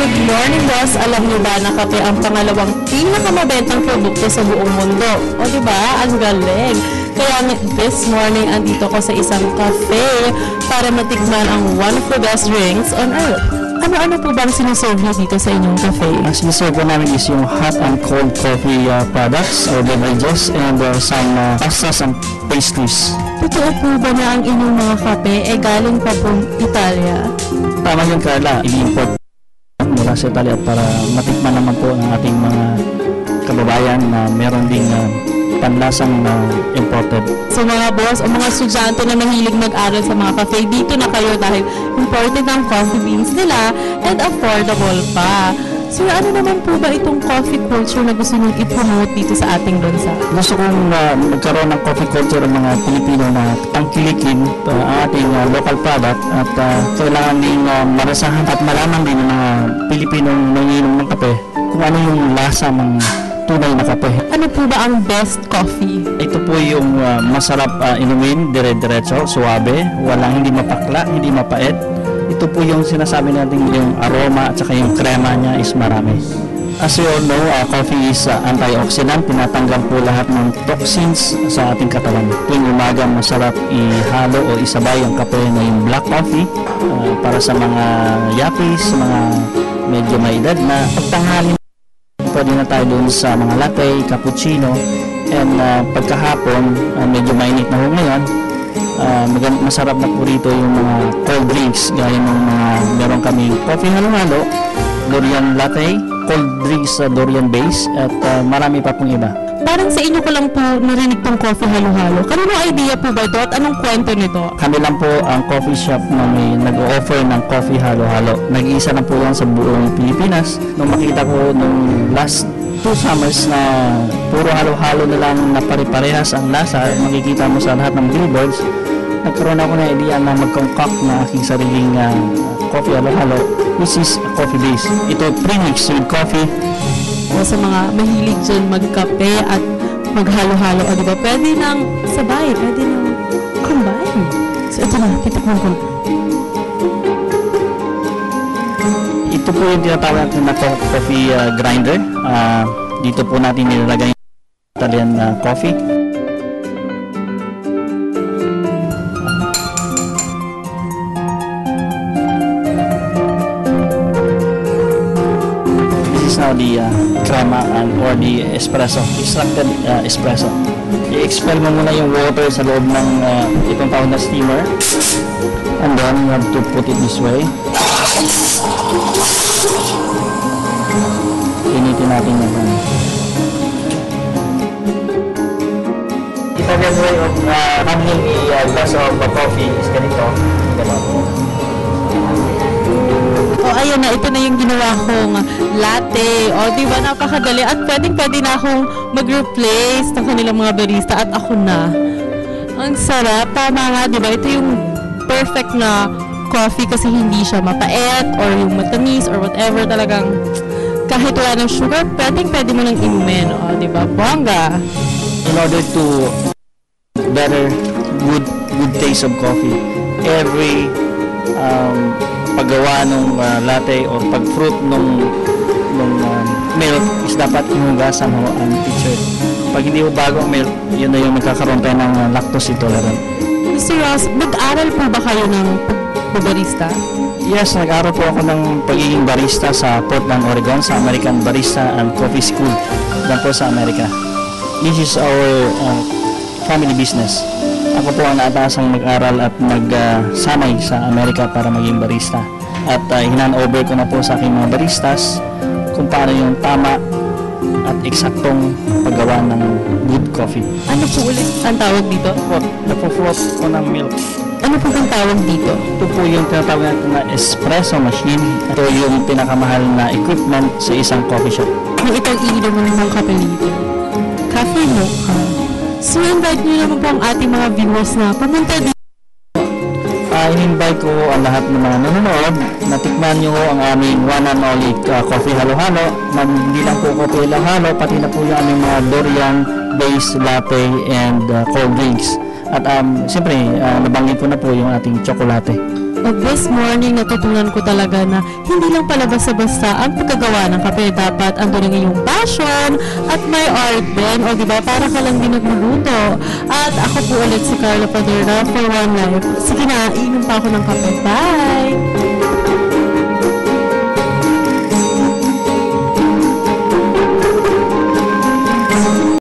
Good morning, boss. Alam niyo ba na kape ang pangalawang pinakamabentang produkto sa buong mundo? O diba? Ang galing. Kaya this morning, andito ko sa isang cafe para matikman ang one of the best drinks on earth. Ano-ano po bang sinuserve niyo dito sa inyong cafe? Ang sinuserve namin is yung hot and cold coffee products or beverages and some pastas and pastries. Totoo po ba na ang inyong mga kape galing pa pong Italia? Tama yun, Carla. I-import mula sa Italia para matikman naman po ng ating mga kababayan na meron ding panlasang imported. So mga boss o mga estudyante na mahilig mag-aral sa mga cafe, dito na kayo dahil imported ang coffee beans nila and affordable pa. So ano naman po ba itong coffee culture na gusto nyo i-promote dito sa ating bansa? Gusto kong magkaroon ng coffee culture ng mga Pilipino na tangkilikin ang ating local product at kailangan din marasahan at malaman din ng mga Pilipinong nangiinom ng kape kung ano yung lasa ng tunay na kape. Ano po ba ang best coffee? Ito po yung masarap inumin, dire-diretso, suwabe, walang hindi mapakla, hindi mapait. Ito po yung sinasabi natin yung aroma at saka yung krema niya is marami. As you all know, coffee is antioxidant. Tinatanggal po lahat ng toxins sa ating katawan. Tuwing umaga, masarap ihalo o isabay ang kape na yung black coffee para sa mga yapis, mga medyo may edad na. Pagtanghali pwede na tayo dun sa mga latte, cappuccino, and pagkahapon, medyo mainit na ho ngayon, masarap na po rito yung mga cold drinks, gaya ng mga meron kaming coffee halo-halo, durian latte, cold drinks durian base, at marami pa pong iba. Parang sa inyo ko lang po narinig tong coffee halo-halo. Kaninong idea po ba ito at anong kwento nito? Kami lang po ang coffee shop na may nag-o-offer ng coffee halo-halo. Nag-iisa na po yan sa buong Pilipinas. Nung makita ko nung last 2 summers na puro halo-halo na lang na pare-parehas ang lasa, makikita mo sa lahat ng billboards, nagkaroon ako ng idea na mag-concoct na aking sariling coffee halo-halo, which is coffee base. Ito pre-mix with coffee. O sa mga mahilig dyan magkape at maghalo-halo, o diba? Pwede nang sabay, pwede nang combine. So ito na, titikman ko. Ito po yung tinatawag natin na coffee grinder. Dito po natin nilalagay yung Italian coffee. Now the crema or the espresso, extracted espresso. I-expel mo muna yung water sa loob ng itong tawag na steamer, and then you have to put it this way. Initin natin yung Italian way of handling a glass of coffee is ganito. O ayan na, ito na yung ginawa kong latte. O diba, napakadali. At pwede na akong mag-replace ng kanilang mga barista at ako na. Ang sarap. Tama nga, diba? Ito yung perfect na coffee kasi hindi siya mapait or yung matamis or whatever. Talagang kahit wala ng sugar, pwede mo nang inumin. O diba? Bongga! In order to better good taste of coffee, every paggawa ng latte o pag-fruit ng milk is dapat hinugasan mo ang pitcher. Pag hindi mo bago ang milk, yun na yung magkakaroon tayo ng lactose intolerant. Mr. Ross, nag-aral po ba kayo ng pagbarista? Yes, nag-aral po ako ng pagiging barista sa Portland, Oregon, sa American Barista and Coffee School, dyan po sa Amerika. This is our family business. Ako po ang naatasang mag-aral at magsanay sa Amerika para maging barista. At hinan-over ko na po sa aking mga baristas kung paano yung tama at eksaktong paggawa ng good coffee. Ano po ulit ang tawag dito? Napofroth ko ng milk. Ano po ang tawag dito? Ito po yung tinatawag natin na espresso machine. Ito yung pinakamahal na equipment sa isang coffee shop. Kung itong iinom mo ng kape dito, Cafe Mocha. So, invite nyo naman po ang ating mga viewers na pumunta dito. In-invite ko ang lahat ng mga nanonood. Natikman nyo ang aming one and only coffee halo-halo. Hindi lang po coffee halo-halo, pati na po yung aming mga durian-based latte and cold drinks. At siyempre, nabanggit ko na po yung ating tsokolate. This morning, natutunan ko talaga na hindi lang pala basta-basta ang pagkagawa ng kape. Dapat andun ang iyong passion at may art din. O diba, para ka lang din nagluluto. At ako po ulit si Carla Padera for One Life. Sige na, iinom pa ako ng kape. Bye!